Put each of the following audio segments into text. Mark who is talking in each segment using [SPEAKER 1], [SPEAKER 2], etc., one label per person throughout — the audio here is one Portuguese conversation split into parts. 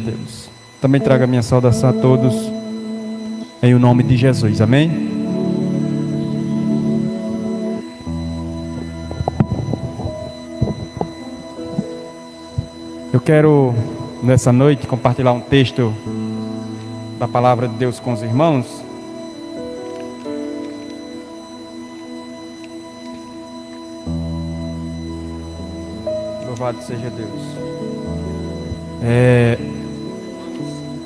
[SPEAKER 1] Deus. Também trago a minha saudação a todos em o nome de Jesus, amém? Eu quero nessa noite compartilhar um texto da palavra de Deus com os irmãos. Louvado seja Deus.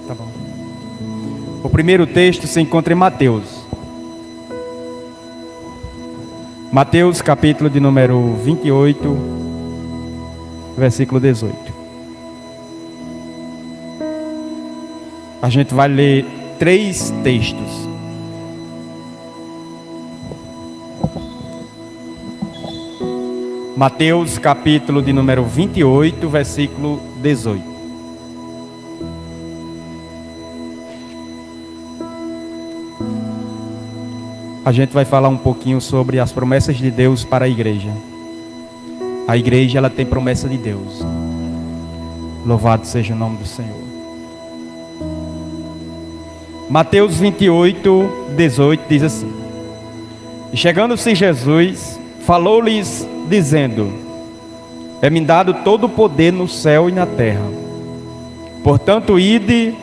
[SPEAKER 1] Tá bom. O primeiro texto se encontra em Mateus. Mateus, capítulo de número 28, versículo 18. A gente vai ler 3 textos. Mateus, capítulo de número 28, versículo 18. A gente vai falar um pouquinho sobre as promessas de Deus para a igreja. A igreja, ela tem promessa de Deus. Louvado seja o nome do Senhor. Mateus 28, 18 diz assim: E chegando-se Jesus, falou-lhes dizendo: É-me dado todo o poder no céu e na terra. Portanto, ide,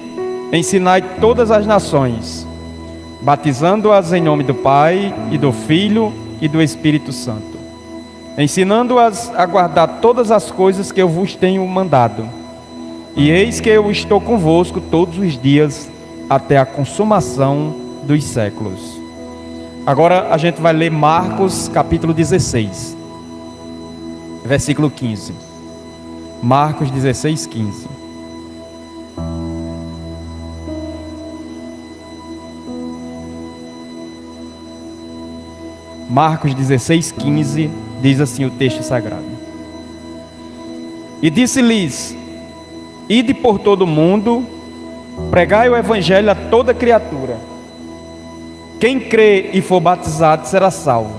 [SPEAKER 1] ensinai todas as nações, batizando-as em nome do Pai e do Filho e do Espírito Santo, ensinando-as a guardar todas as coisas que eu vos tenho mandado. E eis que eu estou convosco todos os dias, até a consumação dos séculos. Agora a gente vai ler Marcos capítulo 16, versículo 15. Marcos 16, 15. Marcos 16, 15, diz assim o texto sagrado: E disse-lhes: Ide por todo o mundo, pregai o evangelho a toda criatura. Quem crê e for batizado será salvo,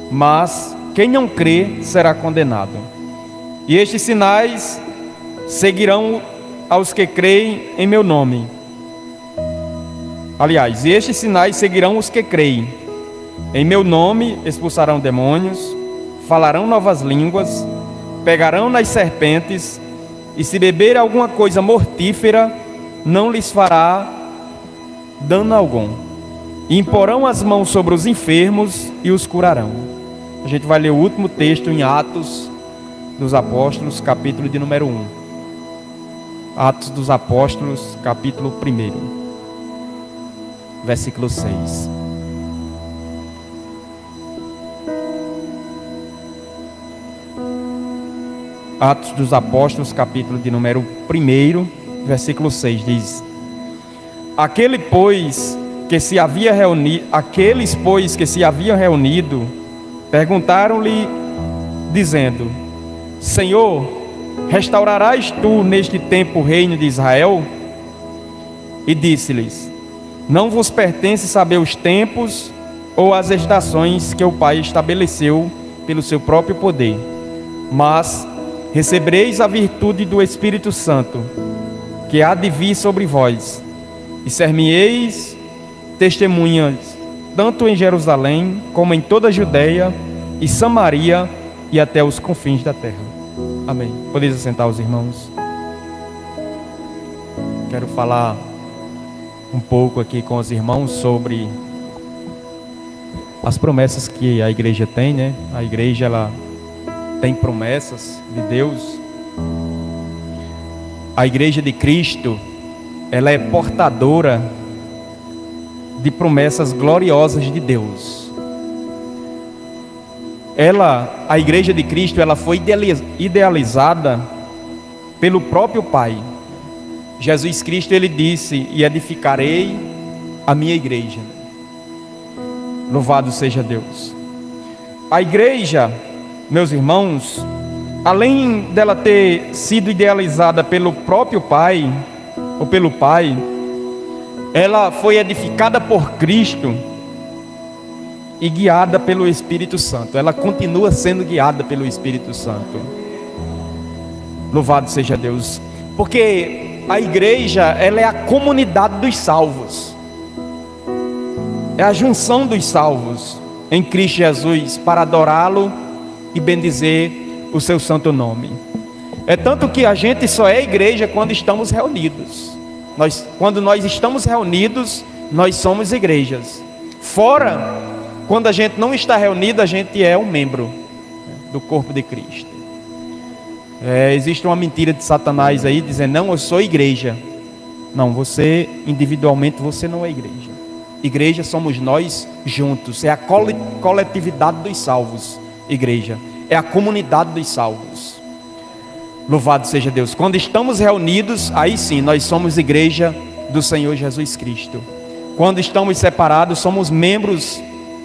[SPEAKER 1] mas quem não crê será condenado. E estes sinais seguirão aos que creem em meu nome. Aliás, e estes sinais seguirão os que creem. Em meu nome expulsarão demônios, falarão novas línguas, pegarão nas serpentes, e se beber alguma coisa mortífera, não lhes fará dano algum. E imporão as mãos sobre os enfermos e os curarão. A gente vai ler o último texto em Atos dos Apóstolos, capítulo de número 1. Atos dos Apóstolos, capítulo 1, versículo 6. Atos dos Apóstolos, capítulo de número 1, versículo 6, diz: Aqueles, pois, que se haviam reunido, perguntaram-lhe, dizendo: Senhor, restaurarás tu neste tempo o reino de Israel? E disse-lhes: Não vos pertence saber os tempos ou as estações que o Pai estabeleceu pelo seu próprio poder, mas recebereis a virtude do Espírito Santo, que há de vir sobre vós, e ser-me-eis testemunhas, tanto em Jerusalém, como em toda a Judeia e Samaria, e até os confins da terra. Amém. Podeis assentar os irmãos. Quero falar um pouco aqui com os irmãos sobre as promessas que a igreja tem, né? A igreja, ela tem promessas de Deus. A igreja de Cristo, ela é portadora de promessas gloriosas de Deus. A igreja de Cristo, ela foi idealizada pelo próprio Pai. Jesus Cristo, ele disse: E edificarei a minha igreja. Louvado seja Deus. A igreja, meus irmãos, além dela ter sido idealizada pelo próprio Pai, ou pelo Pai, ela foi edificada por Cristo e guiada pelo Espírito Santo. Ela continua sendo guiada pelo Espírito Santo. Louvado seja Deus. Porque a igreja, ela é a comunidade dos salvos. É a junção dos salvos em Cristo Jesus para adorá-lo e bendizer o seu santo nome. É tanto que a gente só é igreja quando estamos reunidos. Quando nós estamos reunidos, nós somos igrejas. Fora, quando a gente não está reunido, a gente é um membro do corpo de Cristo. Existe uma mentira de Satanás aí, dizendo, não, eu sou igreja. Não, você, individualmente, você não é igreja. Igreja somos nós juntos, é a coletividade dos salvos. Igreja, é a comunidade dos salvos. Louvado seja Deus. Quando estamos reunidos, aí sim, nós somos igreja do Senhor Jesus Cristo. Quando estamos separados, somos membros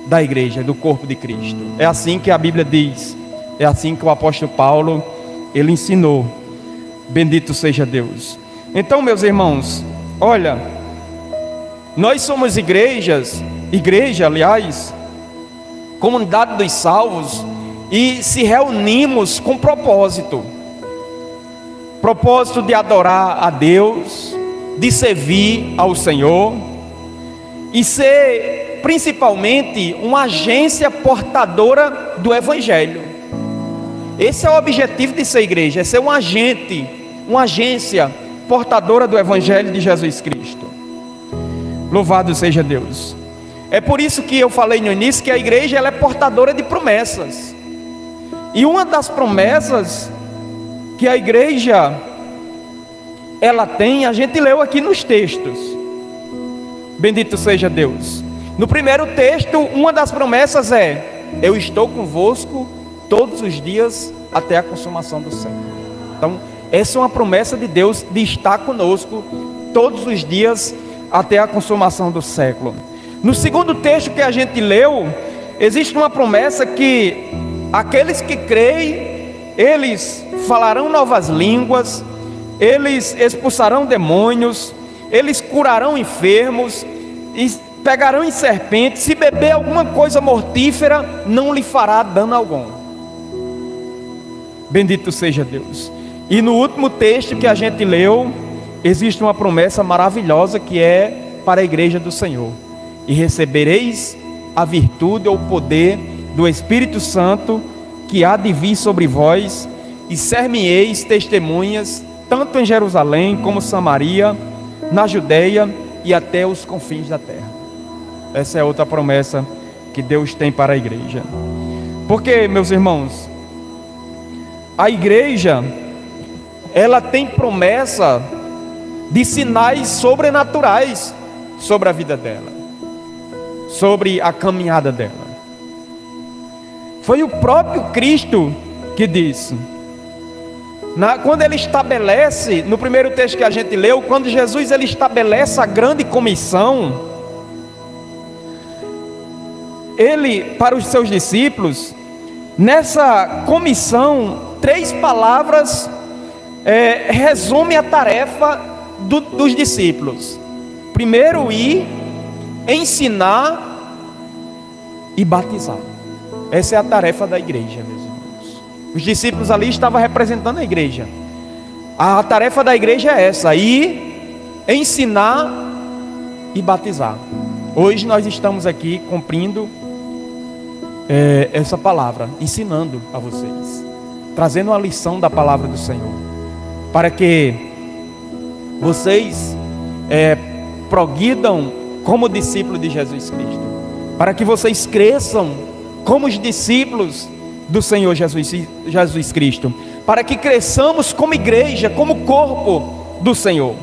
[SPEAKER 1] da igreja, do corpo de Cristo. É assim que a Bíblia diz. É assim que o apóstolo Paulo, ele ensinou. Bendito seja Deus. Então, meus irmãos, olha, nós somos igreja, aliás, comunidade dos salvos, e se reunimos com propósito de adorar a Deus, de servir ao Senhor e ser principalmente uma agência portadora do Evangelho. Esse é o objetivo de ser igreja, é ser uma agência portadora do Evangelho de Jesus Cristo. Louvado seja Deus. É por isso que eu falei no início que a igreja ela é portadora de promessas. E uma das promessas que a igreja ela tem, a gente leu aqui nos textos. Bendito seja Deus. No primeiro texto, uma das promessas é: eu estou convosco todos os dias até a consumação do século. Então, essa é uma promessa de Deus de estar conosco todos os dias até a consumação do século. No segundo texto que a gente leu, existe uma promessa que aqueles que creem, eles falarão novas línguas, eles expulsarão demônios, eles curarão enfermos, e pegarão em serpentes, se beber alguma coisa mortífera, não lhe fará dano algum. Bendito seja Deus. E no último texto que a gente leu, existe uma promessa maravilhosa que é para a igreja do Senhor: e recebereis a virtude ou o poder do Espírito Santo, que há de vir sobre vós, e ser-me-eis testemunhas, tanto em Jerusalém como Samaria, na Judeia e até os confins da terra. Essa é outra promessa que Deus tem para a igreja. Porque, meus irmãos, a igreja, ela tem promessa de sinais sobrenaturais sobre a vida dela, sobre a caminhada dela. Foi o próprio Cristo que disse, quando ele estabelece, no primeiro texto que a gente leu, quando Jesus ele estabelece a grande comissão, ele, para os seus discípulos, nessa comissão, 3 palavras resume a tarefa dos discípulos. Primeiro, ir, ensinar e batizar. Essa é a tarefa da igreja, meus irmãos. Os discípulos ali estavam representando a igreja. A tarefa da igreja é essa: ir, ensinar e batizar. Hoje nós estamos aqui cumprindo essa palavra, ensinando a vocês, trazendo uma lição da palavra do Senhor, para que vocês progridam como discípulos de Jesus Cristo, para que vocês cresçam como os discípulos do Senhor Jesus Cristo, para que cresçamos como igreja, como corpo do Senhor.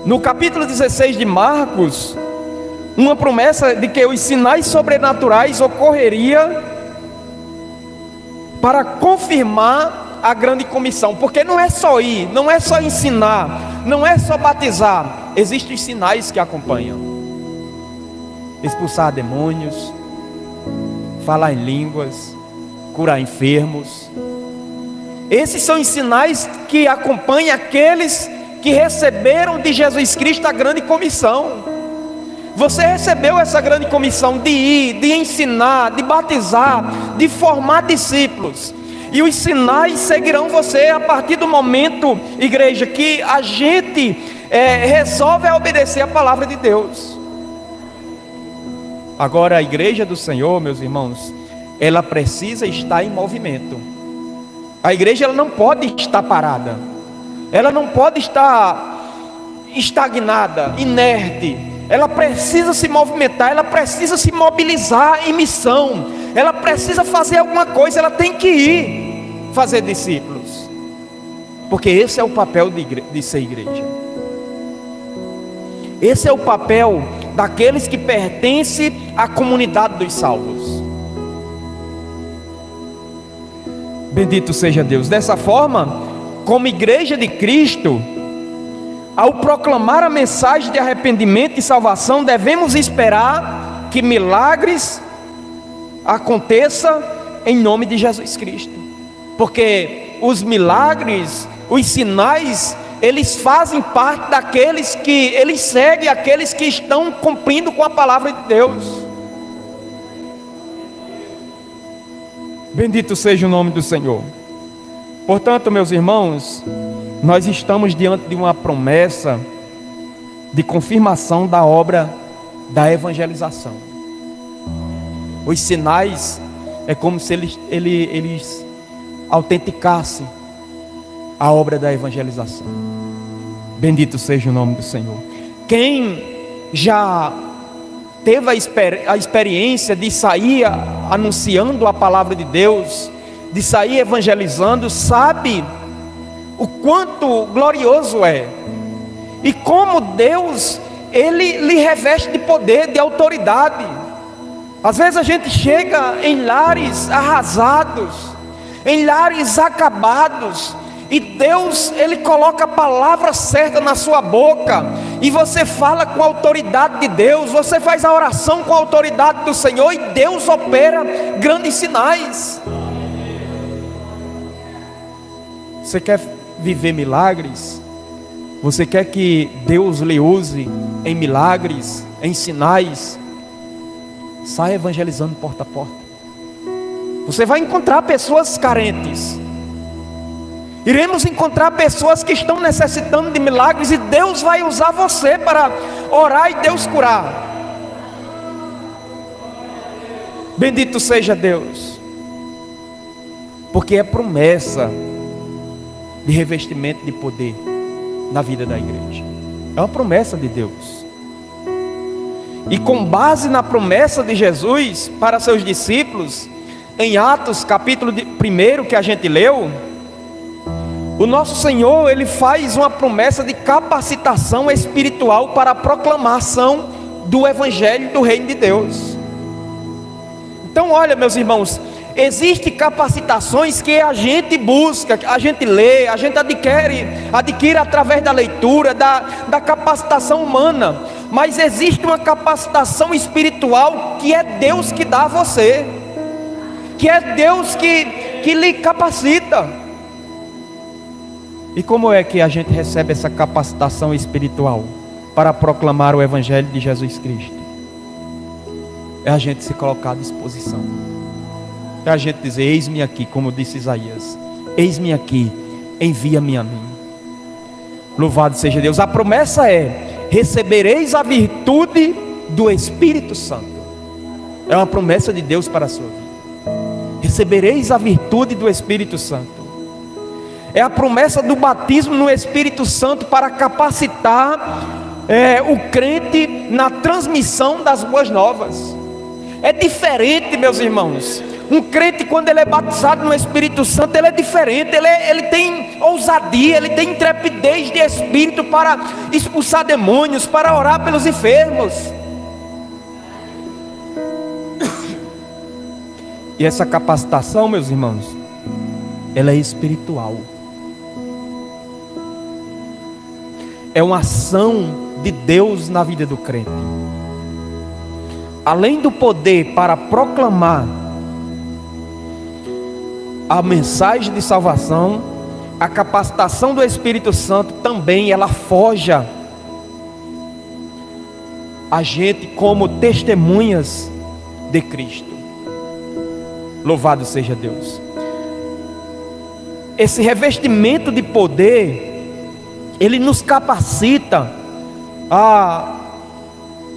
[SPEAKER 1] No capítulo 16 de Marcos, uma promessa de que os sinais sobrenaturais ocorreria para confirmar a grande comissão, porque não é só ir, não é só ensinar, não é só batizar, existem os sinais que acompanham: expulsar demônios, falar em línguas, curar enfermos. Esses são os sinais que acompanham aqueles que receberam de Jesus Cristo a grande comissão. Você recebeu essa grande comissão de ir, de ensinar, de batizar, de formar discípulos. E os sinais seguirão você a partir do momento, igreja, que a gente resolve obedecer a palavra de Deus. Agora a igreja do Senhor, meus irmãos, ela precisa estar em movimento. A igreja ela não pode estar parada. Ela não pode estar estagnada, inerte. Ela precisa se movimentar, ela precisa se mobilizar em missão. Ela precisa fazer alguma coisa, ela tem que ir fazer discípulos. Porque esse é o papel de ser igreja. Esse é o papel daqueles que pertencem à comunidade dos salvos. Bendito seja Deus. Dessa forma, como igreja de Cristo, ao proclamar a mensagem de arrependimento e salvação, devemos esperar que milagres aconteçam em nome de Jesus Cristo. Porque os milagres, os sinais, eles fazem parte daqueles que, eles seguem aqueles que estão cumprindo com a palavra de Deus. Bendito seja o nome do Senhor. Portanto, meus irmãos, nós estamos diante de uma promessa de confirmação da obra da evangelização. Os sinais é como se eles autenticassem a obra da evangelização. Bendito seja o nome do Senhor. Quem já teve a experiência de sair anunciando a palavra de Deus, de sair evangelizando, sabe o quanto glorioso é, e como Deus, Ele lhe reveste de poder, de autoridade. Às vezes a gente chega em lares arrasados, em lares acabados, e Deus, Ele coloca a palavra certa na sua boca, e você fala com a autoridade de Deus, você faz a oração com a autoridade do Senhor, e Deus opera grandes sinais. Você quer viver milagres? Você quer que Deus lhe use em milagres, em sinais? Saia evangelizando porta a porta. Você vai encontrar pessoas carentes. Iremos encontrar pessoas que estão necessitando de milagres, e Deus vai usar você para orar e Deus curar. Bendito seja Deus. Porque é promessa de revestimento de poder na vida da igreja. É uma promessa de Deus. E com base na promessa de Jesus para seus discípulos, em Atos capítulo 1 que a gente leu, o nosso Senhor, Ele faz uma promessa de capacitação espiritual para a proclamação do Evangelho do Reino de Deus. Então olha, meus irmãos, existem capacitações que a gente busca, a gente lê, a gente adquire através da leitura, da capacitação humana. Mas existe uma capacitação espiritual que é Deus que dá a você, que é Deus que lhe capacita. E como é que a gente recebe essa capacitação espiritual para proclamar o Evangelho de Jesus Cristo? É a gente se colocar à disposição. É a gente dizer: eis-me aqui, como disse Isaías, eis-me aqui, envia-me a mim. Louvado seja Deus. A promessa é: recebereis a virtude do Espírito Santo. É uma promessa de Deus para a sua vida. Recebereis a virtude do Espírito Santo. É a promessa do batismo no Espírito Santo para capacitar o crente na transmissão das boas novas. É diferente, meus irmãos. Um crente, quando ele é batizado no Espírito Santo, ele é diferente, ele tem ousadia, ele tem intrepidez de espírito para expulsar demônios, para orar pelos enfermos. E essa capacitação, meus irmãos, ela é espiritual. É uma ação de Deus na vida do crente. Além do poder para proclamar a mensagem de salvação, a capacitação do Espírito Santo também ela forja a gente como testemunhas de Cristo. Louvado seja Deus. esse revestimento de poder, ele nos capacita a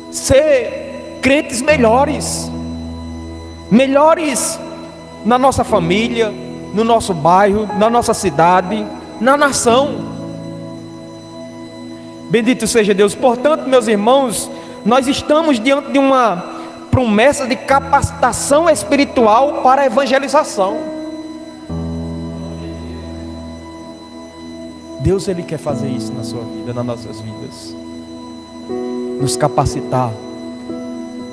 [SPEAKER 1] ser crentes melhores na nossa família, no nosso bairro, na nossa cidade, na nação. Bendito seja Deus. Portanto, meus irmãos, nós estamos diante de uma promessa de capacitação espiritual para a evangelização. Deus, Ele quer fazer isso na sua vida, nas nossas vidas, nos capacitar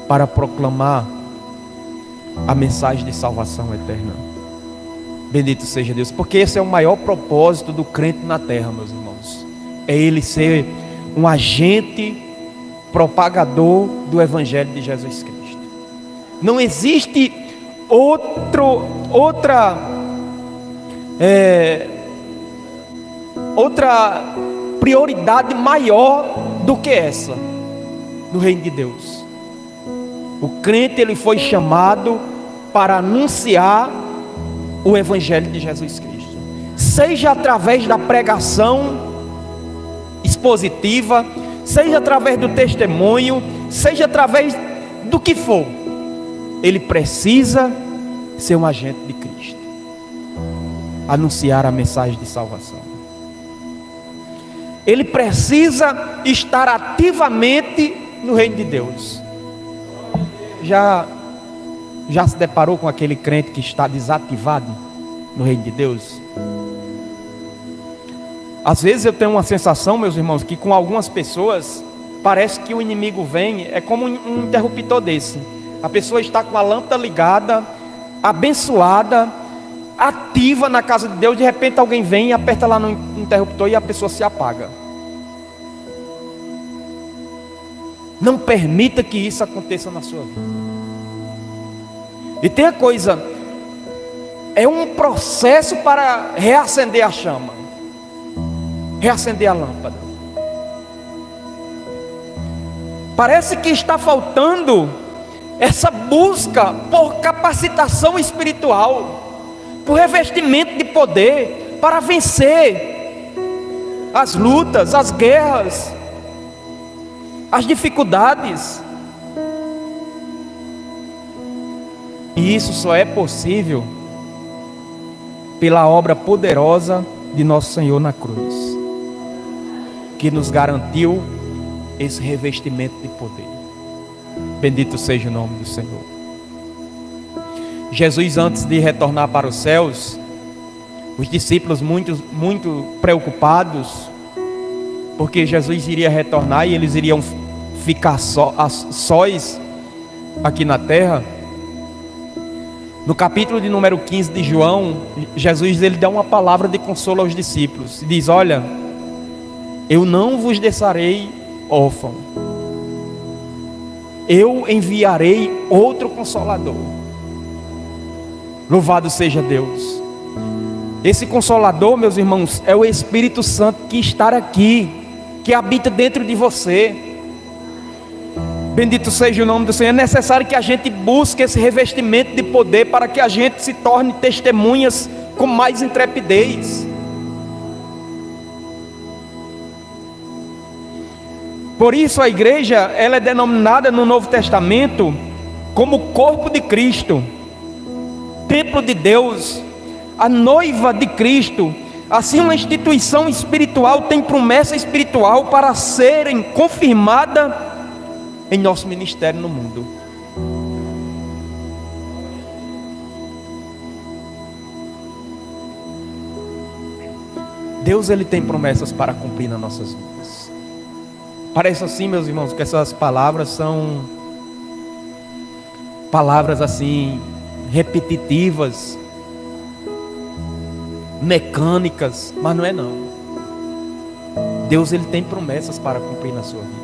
[SPEAKER 1] para proclamar a mensagem de salvação eterna. Bendito seja Deus, porque esse é o maior propósito do crente na terra, meus irmãos, é ele ser um agente propagador do Evangelho de Jesus Cristo. Não existe outra prioridade maior do que essa no reino de Deus. O crente, ele foi chamado para anunciar o Evangelho de Jesus Cristo, seja através da pregação expositiva, seja através do testemunho, seja através do que for. Ele precisa ser um agente de Cristo, anunciar a mensagem de salvação. Ele precisa estar ativamente no reino de Deus. Já se deparou com aquele crente que está desativado no reino de Deus? Às vezes eu tenho uma sensação, meus irmãos, que com algumas pessoas parece que o inimigo vem, é como um interruptor desse. A pessoa está com a lâmpada ligada, abençoada, ativa na casa de Deus, de repente alguém vem e aperta lá no interruptor e a pessoa se apaga. Não permita que isso aconteça na sua vida. E tem a coisa, é um processo para reacender a chama, reacender a lâmpada. Parece que está faltando essa busca por capacitação espiritual, por revestimento de poder, para vencer as lutas, as guerras, as dificuldades. E isso só é possível pela obra poderosa de nosso Senhor na cruz, que nos garantiu esse revestimento de poder. Bendito seja o nome do Senhor. Jesus, antes de retornar para os céus, os discípulos muito preocupados, porque Jesus iria retornar e eles iriam ficar sós aqui na terra. No capítulo de número 15 de João, Jesus, ele dá uma palavra de consolo aos discípulos. Diz: olha, eu não vos deixarei órfão, eu enviarei outro Consolador. Louvado seja Deus. Esse Consolador, meus irmãos, é o Espírito Santo que está aqui, que habita dentro de você. Bendito seja o nome do Senhor. É necessário que a gente busque esse revestimento de poder para que a gente se torne testemunhas com mais intrepidez. Por isso a igreja, ela é denominada no Novo Testamento como corpo de Cristo, templo de Deus, a noiva de Cristo. Assim, uma instituição espiritual tem promessa espiritual para serem confirmada em nosso ministério no mundo. Deus, ele tem promessas para cumprir nas nossas vidas. Parece assim, meus irmãos, que essas palavras são palavras assim repetitivas, mecânicas, mas não é não. Deus, ele tem promessas para cumprir na sua vida.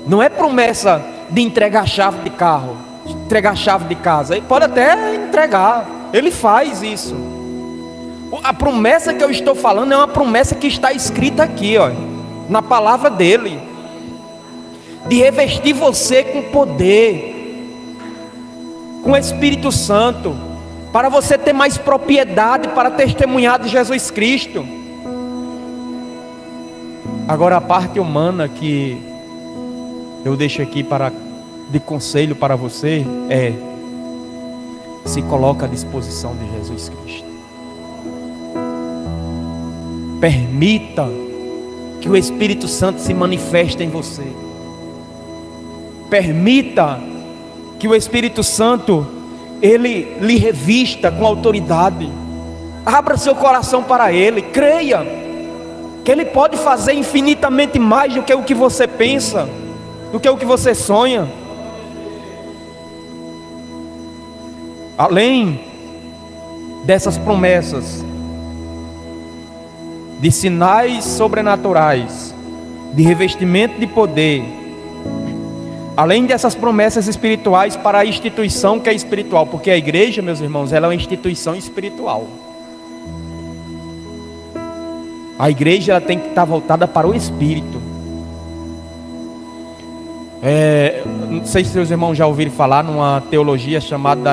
[SPEAKER 1] Não é promessa de entregar a chave de carro, entregar a chave de casa. Ele pode até entregar, ele faz isso. A promessa que eu estou falando é uma promessa que está escrita aqui, ó, na palavra dele, de revestir você com poder, com o Espírito Santo, para você ter mais propriedade para testemunhar de Jesus Cristo. Agora, a parte humana que eu deixo aqui de conselho para você é: se coloca à disposição de Jesus Cristo. Permita que o Espírito Santo se manifeste em você. Permita que o Espírito Santo, ele lhe revista com autoridade. Abra seu coração para Ele. Creia que Ele pode fazer infinitamente mais do que o que você pensa, do que o que você sonha. Além dessas promessas de sinais sobrenaturais, de revestimento de poder, além dessas promessas espirituais para a instituição que é espiritual, porque a igreja, meus irmãos, ela é uma instituição espiritual. A igreja, ela tem que estar voltada para o Espírito. Não sei se seus irmãos já ouviram falar numa teologia chamada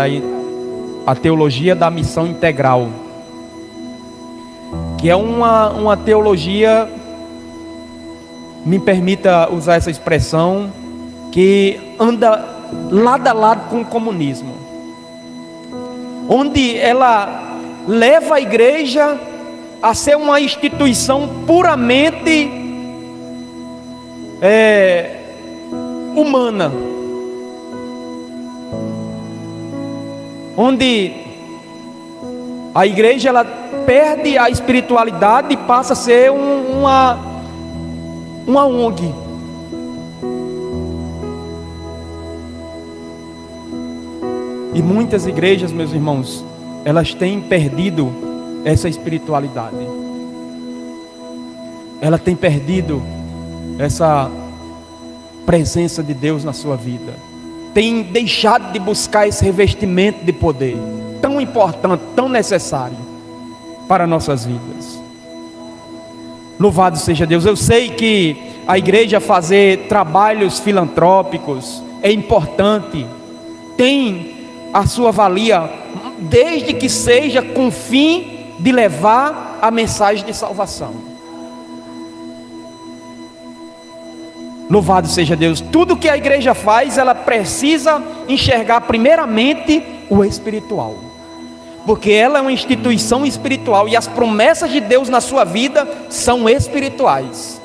[SPEAKER 1] a teologia da missão integral, que é uma teologia, me permita usar essa expressão, que anda lado a lado com o comunismo, onde ela leva a igreja a ser uma instituição puramente humana, onde a igreja, ela perde a espiritualidade e passa a ser uma ONG. E muitas igrejas, meus irmãos, elas têm perdido essa espiritualidade. Ela tem perdido essa presença de Deus na sua vida. Tem deixado de buscar esse revestimento de poder, tão importante, tão necessário para nossas vidas. Louvado seja Deus. Eu sei que a igreja fazer trabalhos filantrópicos é importante, tem a sua valia, desde que seja com o fim de levar a mensagem de salvação. Louvado seja Deus. Tudo que a igreja faz, ela precisa enxergar primeiramente o espiritual, porque ela é uma instituição espiritual e as promessas de Deus na sua vida são espirituais.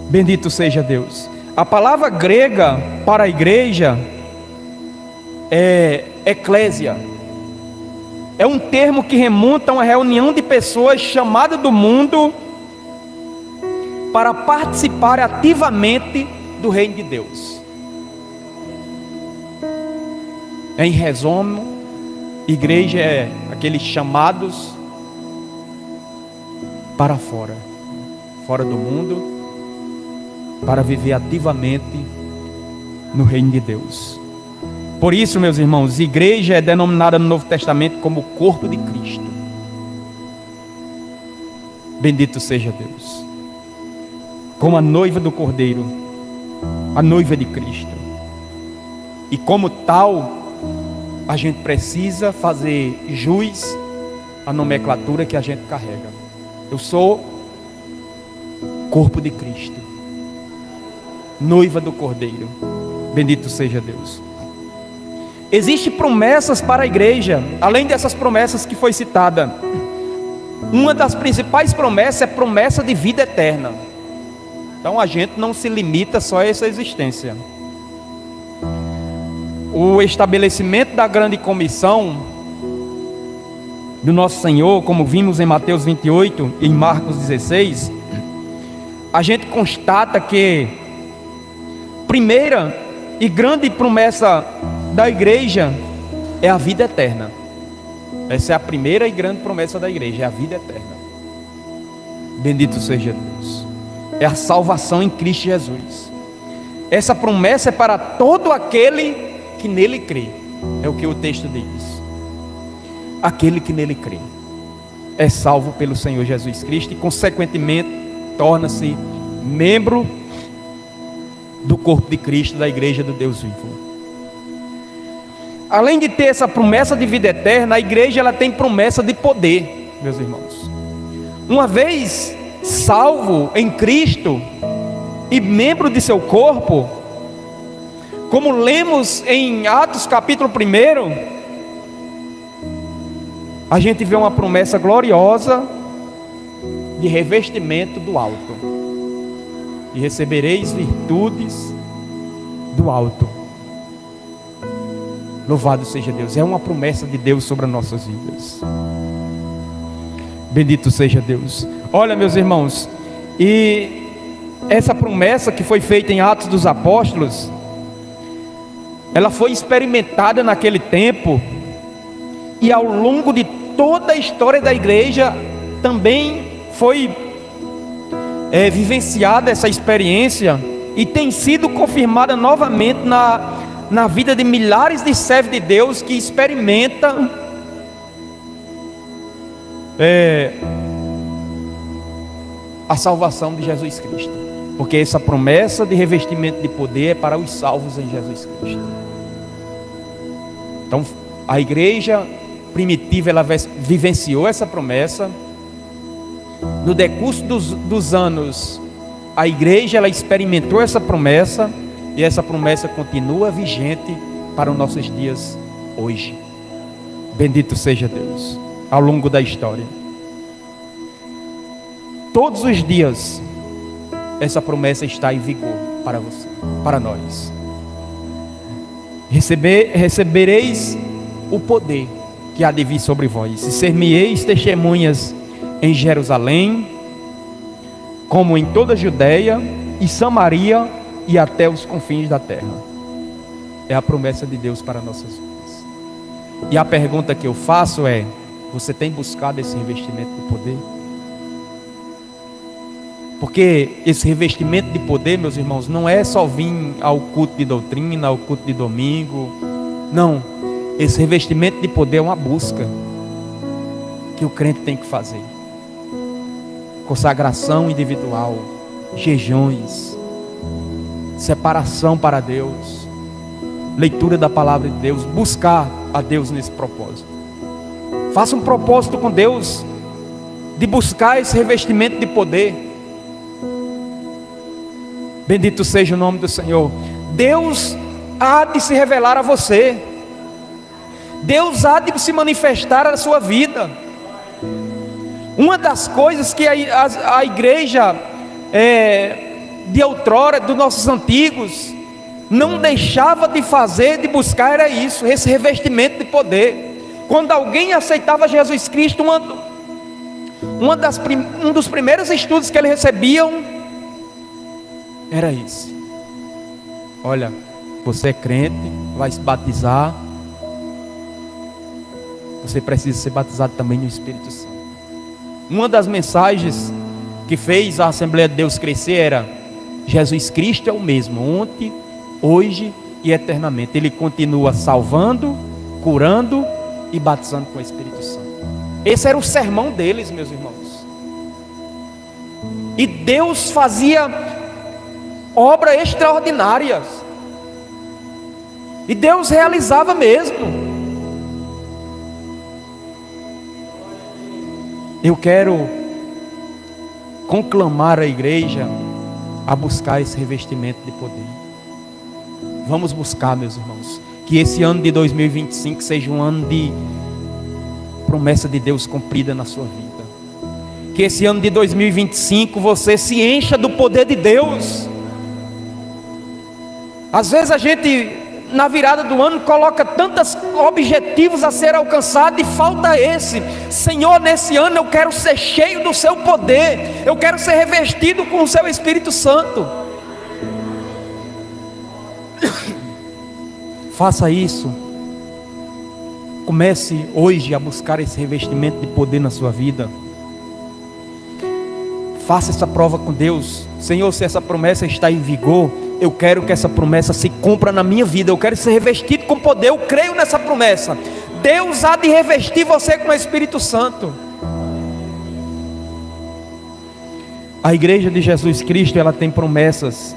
[SPEAKER 1] Bendito seja Deus. A palavra grega para a igreja é eclésia. É um termo que remonta a uma reunião de pessoas chamadas do mundo para participar ativamente do reino de Deus. Em resumo, igreja é aqueles chamados para fora do mundo, para viver ativamente no reino de Deus. Por isso, meus irmãos, igreja é denominada no Novo Testamento como o corpo de Cristo. Bendito seja Deus. Como a noiva do Cordeiro, a noiva de Cristo. E como tal, a gente precisa fazer jus à nomenclatura que a gente carrega. Eu sou corpo de Cristo, noiva do Cordeiro. Bendito seja Deus. Existem promessas para a igreja, além dessas promessas que foi citada. Uma das principais promessas é a promessa de vida eterna. Então a gente não se limita só a essa existência. O estabelecimento da grande comissão do nosso Senhor, como vimos em Mateus 28 e em Marcos 16, a gente constata que primeira e grande promessa da igreja é a vida eterna. Essa é a primeira e grande promessa da igreja, é a vida eterna. Bendito seja Deus. É a salvação em Cristo Jesus. Essa promessa é para todo aquele que nele crê. É o que o texto diz. Aquele que nele crê é salvo pelo Senhor Jesus Cristo e consequentemente torna-se membro do corpo de Cristo, da igreja do Deus vivo. além de ter essa promessa de vida eterna, a igreja ela tem promessa de poder, meus irmãos. Uma vez salvo em Cristo e membro de seu corpo, como lemos em Atos capítulo 1, a gente vê uma promessa gloriosa de revestimento do alto, e recebereis virtudes do alto. Louvado seja Deus, é uma promessa de Deus sobre as nossas vidas. Bendito seja Deus. Olha, meus irmãos, e essa promessa que foi feita em Atos dos Apóstolos, ela foi experimentada naquele tempo, e ao longo de toda a história da igreja também foi vivenciada essa experiência, e tem sido confirmada novamente na vida de milhares de servos de Deus que experimentam a salvação de Jesus Cristo, porque essa promessa de revestimento de poder é para os salvos em Jesus Cristo. Então a igreja primitiva, ela vivenciou essa promessa. No decurso dos anos, a igreja ela experimentou essa promessa, e essa promessa continua vigente para os nossos dias hoje. Bendito seja Deus. Ao longo da história, todos os dias, essa promessa está em vigor para você, para nós. Recebereis o poder que há de vir sobre vós, e ser-me-eis testemunhas em Jerusalém, como em toda a Judeia e Samaria e até os confins da terra. É a promessa de Deus para nossas vidas. E a pergunta que eu faço é: você tem buscado esse revestimento de poder? Porque esse revestimento de poder, meus irmãos, não é só vir ao culto de doutrina, ao culto de domingo. Não, esse revestimento de poder é uma busca que o crente tem que fazer. Consagração individual, jejuns, separação para Deus, leitura da palavra de Deus, buscar a Deus nesse propósito. Faça um propósito com Deus de buscar esse revestimento de poder. Bendito seja o nome do Senhor. Deus há de se revelar a você. Deus há de se manifestar na sua vida. Uma das coisas que a igreja de outrora, dos nossos antigos, não deixava de fazer, de buscar, era isso, esse revestimento de poder. Quando alguém aceitava Jesus Cristo, um dos primeiros estudos que eles recebiam era isso. Olha, você é crente, vai se batizar, você precisa ser batizado também no Espírito Santo. Uma das mensagens que fez a Assembleia de Deus crescer era: Jesus Cristo é o mesmo, ontem, hoje e eternamente. Ele continua salvando, curando e batizando com o Espírito Santo. Esse era o sermão deles, meus irmãos. E Deus fazia obras extraordinárias, e Deus realizava mesmo. Eu quero conclamar a igreja a buscar esse revestimento de poder. Vamos buscar, meus irmãos, que esse ano de 2025 seja um ano de promessa de Deus cumprida na sua vida. Que esse ano de 2025 você se encha do poder de Deus. Às vezes a gente, na virada do ano, coloca tantos objetivos a ser alcançados e falta esse. Senhor, nesse ano eu quero ser cheio do seu poder, eu quero ser revestido com o seu Espírito Santo. Faça isso. Comece hoje a buscar esse revestimento de poder na sua vida. Faça essa prova com Deus. Senhor, se essa promessa está em vigor, eu quero que essa promessa se cumpra na minha vida. Eu quero ser revestido com poder. Eu creio nessa promessa. Deus há de revestir você com o Espírito Santo. A igreja de Jesus Cristo, ela tem promessas.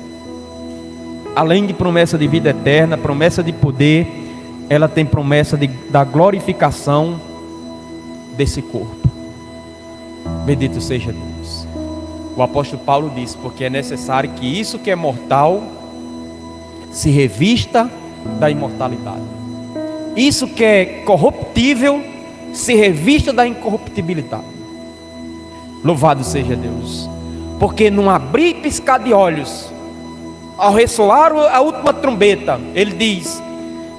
[SPEAKER 1] Além de promessa de vida eterna, promessa de poder, ela tem promessa da glorificação desse corpo. Bendito seja Deus. O apóstolo Paulo diz: porque é necessário que isso que é mortal se revista da imortalidade, isso que é corruptível se revista da incorruptibilidade. Louvado seja Deus. Porque num abrir e piscar de olhos, ao ressoar a última trombeta, ele diz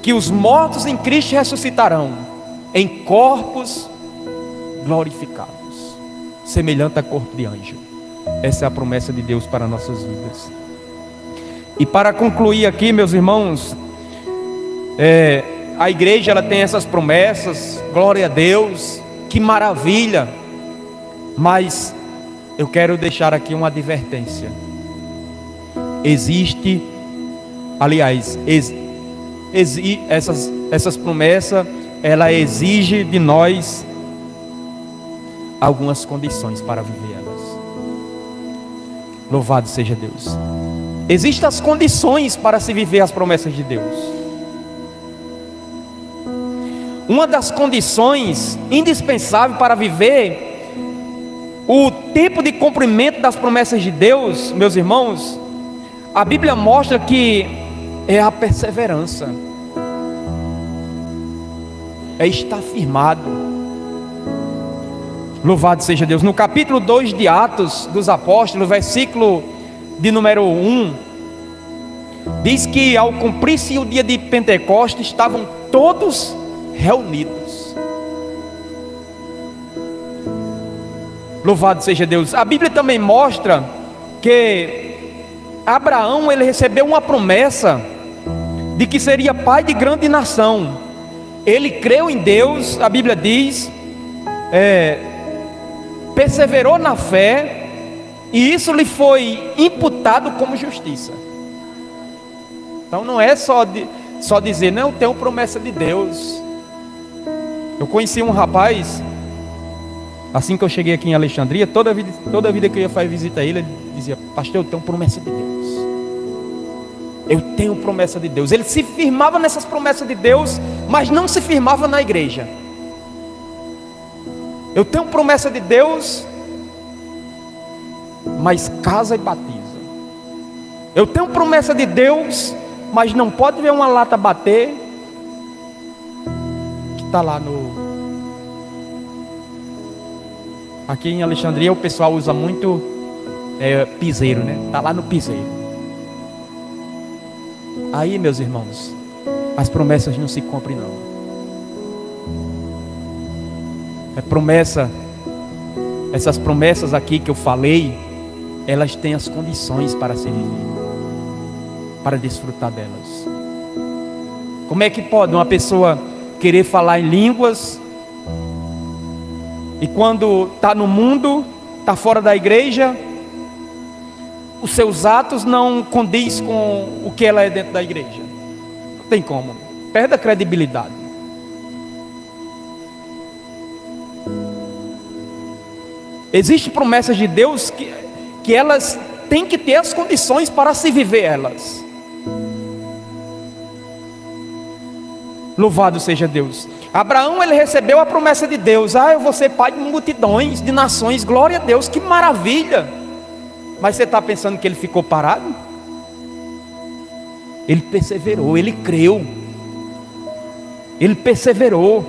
[SPEAKER 1] que os mortos em Cristo ressuscitarão em corpos glorificados, semelhante a corpo de anjo. Essa é a promessa de Deus para nossas vidas. E para concluir aqui, meus irmãos, a igreja ela tem essas promessas, glória a Deus, que maravilha. Mas eu quero deixar aqui uma advertência. Existe, aliás, essas promessas, ela exige de nós algumas condições para viver elas. Louvado seja Deus. Existem as condições para se viver as promessas de Deus. Uma das condições indispensáveis para viver o tempo de cumprimento das promessas de Deus, meus irmãos, a Bíblia mostra que é a perseverança, é estar firmado. Louvado seja Deus. No capítulo 2 de Atos dos Apóstolos, versículo de número 1, diz que ao cumprir-se o dia de Pentecostes, estavam todos reunidos. Louvado seja Deus. A Bíblia também mostra que Abraão, ele recebeu uma promessa de que seria pai de grande nação. Ele creu em Deus, a Bíblia diz, perseverou na fé, e isso lhe foi imputado como justiça. Então não é só dizer, não, eu tenho promessa de Deus. Eu conheci um rapaz, assim que eu cheguei aqui em Alexandria, toda vida que eu ia fazer visita a ele, ele dizia: pastor, eu tenho promessa de Deus. Eu tenho promessa de Deus. Ele se firmava nessas promessas de Deus, mas não se firmava na igreja. Eu tenho promessa de Deus, mas casa e batiza. Eu tenho promessa de Deus, mas não pode ver uma lata bater, que está lá aqui em Alexandria o pessoal usa muito piseiro, né? Está lá no piseiro. Aí, meus irmãos, as promessas não se cumprem não. Essas promessas aqui que eu falei, elas têm as condições para se viver, para desfrutar delas. Como é que pode uma pessoa querer falar em línguas e quando está no mundo, está fora da igreja, os seus atos não condiz com o que ela é dentro da igreja? Não tem como, perde a credibilidade. Existem promessas de Deus que elas têm que ter as condições para se viver elas. Louvado seja Deus. Abraão, ele recebeu a promessa de Deus: eu vou ser pai de multidões, de nações. Glória a Deus, que maravilha. Mas você está pensando que ele ficou parado? Ele perseverou, ele creu, ele perseverou,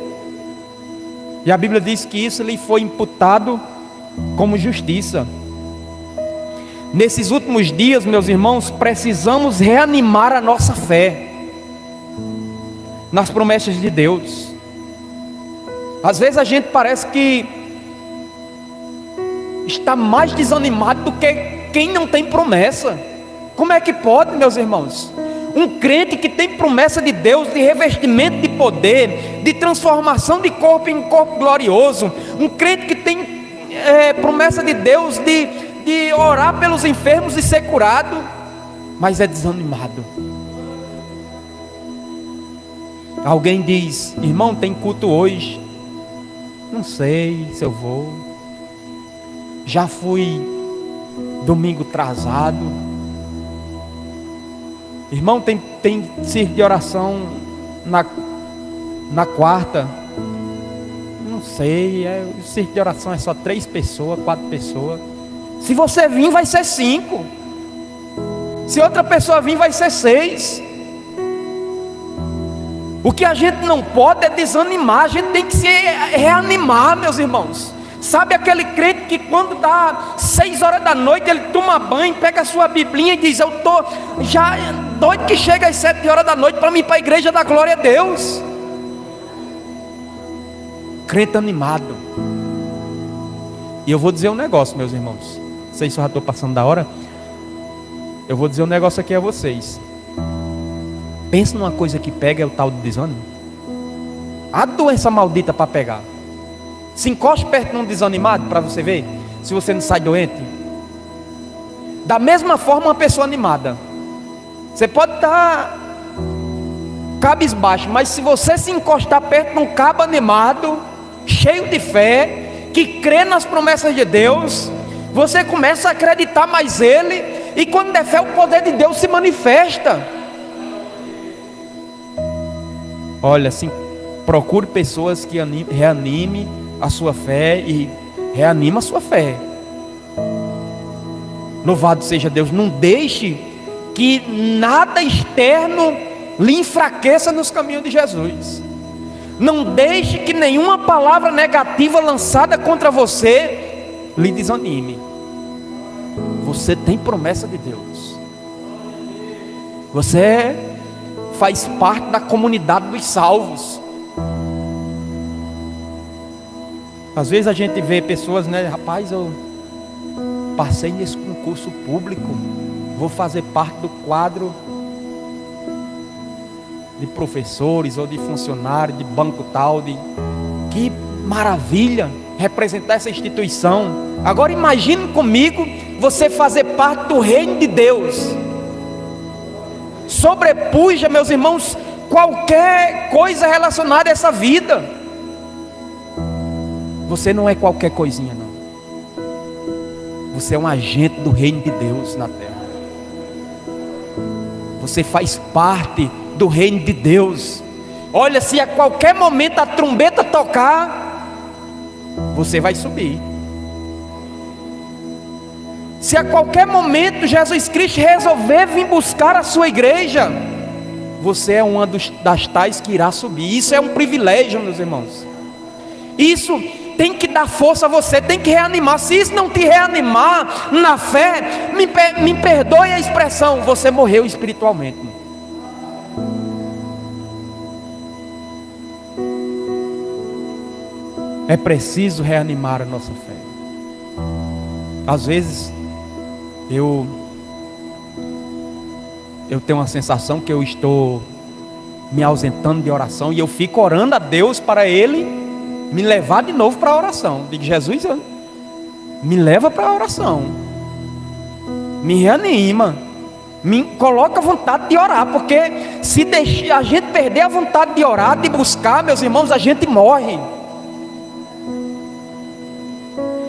[SPEAKER 1] e a Bíblia diz que isso lhe foi imputado como justiça. Nesses últimos dias, meus irmãos, precisamos reanimar a nossa fé nas promessas de Deus. Às vezes a gente parece que está mais desanimado do que quem não tem promessa. Como é que pode, meus irmãos? Um crente que tem promessa de Deus, de revestimento de poder, de transformação de corpo em corpo glorioso, um crente que tem promessa de Deus de orar pelos enfermos e ser curado, mas é desanimado. Alguém diz: irmão, tem culto hoje? Não sei se eu vou. Já fui domingo atrasado. Irmão, tem serviço de oração
[SPEAKER 2] Na quarta, não sei, o círculo de oração é só 3 pessoas, 4 pessoas. Se você vir, vai ser 5. Se outra pessoa vir, vai ser 6. O que a gente não pode é desanimar, a gente tem que se reanimar, meus irmãos. Sabe aquele crente que quando dá 6 horas da noite, ele toma banho, pega a sua biblinha e diz: eu estou já doido que chega às 7 horas da noite para mim ir para a igreja da glória a Deus. Crente animado. E eu vou dizer um negócio, meus irmãos. Não sei se eu já estou passando da hora. Eu vou dizer um negócio aqui a vocês. Pensa numa coisa que pega, é o tal de desânimo. A doença maldita para pegar. Se encoste perto de um desanimado para você ver se você não sai doente. Da mesma forma, uma pessoa animada, você pode estar cabisbaixo, mas se você se encostar perto de um cabo animado, cheio de fé, que crê nas promessas de Deus, você começa a acreditar mais Ele, e quando der fé, o poder de Deus se manifesta. Olha, assim, procure pessoas que reanime a sua fé e reanima a sua fé. Louvado seja Deus. Não deixe que nada externo lhe enfraqueça nos caminhos de Jesus. Não deixe que nenhuma palavra negativa lançada contra você lhe desanime. Você tem promessa de Deus. Você faz parte da comunidade dos salvos. Às vezes a gente vê pessoas, né? Rapaz, eu passei nesse concurso público, vou fazer parte do quadro de professores ou de funcionários de banco tal, que maravilha representar essa instituição. Agora imagine comigo você fazer parte do reino de Deus. Sobrepuja, meus irmãos, qualquer coisa relacionada a essa vida. Você não é qualquer coisinha, não. Você é um agente do reino de Deus na terra. Você faz parte do reino de Deus. Olha, se a qualquer momento a trombeta tocar, você vai subir. Se a qualquer momento Jesus Cristo resolver vir buscar a sua igreja, você é uma das tais que irá subir. Isso é um privilégio, meus irmãos. Isso tem que dar força a você, tem que reanimar. Se isso não te reanimar na fé, me perdoe a expressão, você morreu espiritualmente. É preciso reanimar a nossa fé. Às vezes eu tenho uma sensação que eu estou me ausentando de oração, e eu fico orando a Deus para Ele me levar de novo para a oração. Digo: Jesus, me leva para a oração, me reanima, me coloca a vontade de orar, porque se a gente perder a vontade de orar, de buscar, meus irmãos, a gente morre.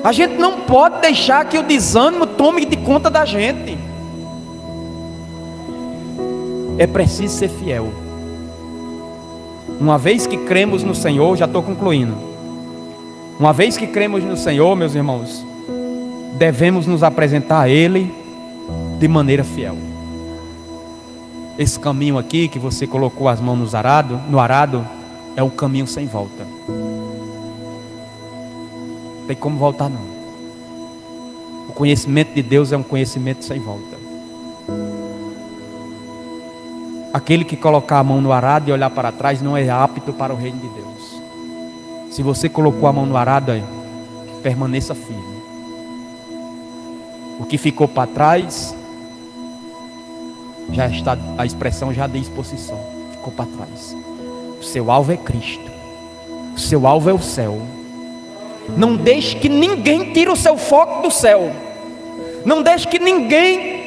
[SPEAKER 2] A gente não pode deixar que o desânimo tome de conta da gente. É preciso ser fiel. Uma vez que cremos no Senhor, já estou concluindo. Uma vez que cremos no Senhor, meus irmãos, devemos nos apresentar a Ele de maneira fiel. Esse caminho aqui que você colocou as mãos no arado, é um caminho sem volta. Não tem como voltar, não. O conhecimento de Deus é um conhecimento sem volta. Aquele que colocar a mão no arado e olhar para trás não é apto para o reino de Deus. Se você colocou a mão no arado, permaneça firme. O que ficou para trás, já está, a expressão já diz por si só, ficou para trás. O seu alvo é Cristo. O seu alvo é o céu. Não deixe que ninguém tire o seu foco do céu. Não deixe que ninguém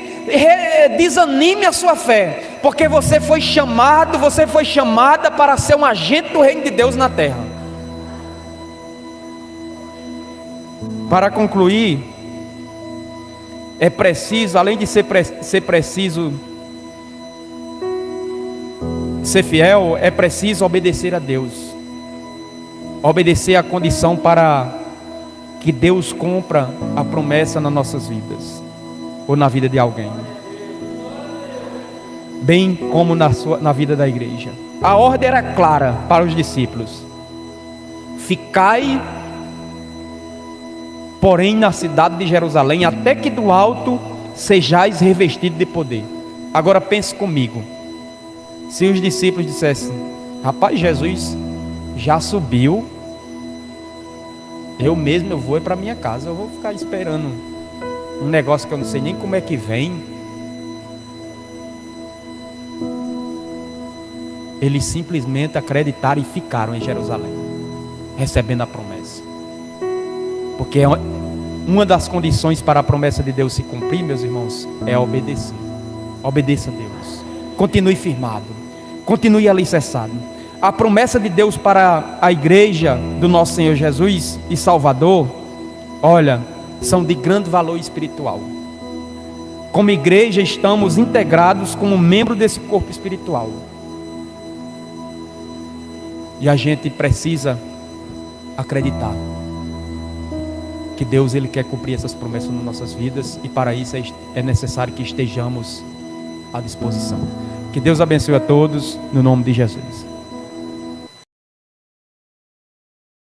[SPEAKER 2] desanime a sua fé, porque você foi chamado, você foi chamada para ser um agente do reino de Deus na terra. Para concluir, é preciso, além de ser preciso ser fiel, é preciso obedecer a Deus. Obedecer à condição para que Deus cumpra a promessa nas nossas vidas, ou na vida de alguém, bem como na vida da igreja. A ordem era clara para os discípulos: ficai, porém, na cidade de Jerusalém, até que do alto sejais revestidos de poder. Agora pense comigo, se os discípulos dissessem: rapaz, Jesus já subiu, eu vou para minha casa, eu vou ficar esperando um negócio que eu não sei nem como é que vem. Eles simplesmente acreditaram e ficaram em Jerusalém, recebendo a promessa. Porque uma das condições para a promessa de Deus se cumprir, meus irmãos, é obedecer. Obedeça a Deus. Continue firmado. Continue alicerçado. A promessa de Deus para a igreja do nosso Senhor Jesus e Salvador, olha, são de grande valor espiritual. Como igreja, estamos integrados como membro desse corpo espiritual. E a gente precisa acreditar que Deus, Ele quer cumprir essas promessas nas nossas vidas, e para isso é necessário que estejamos à disposição. Que Deus abençoe a todos, no nome de Jesus.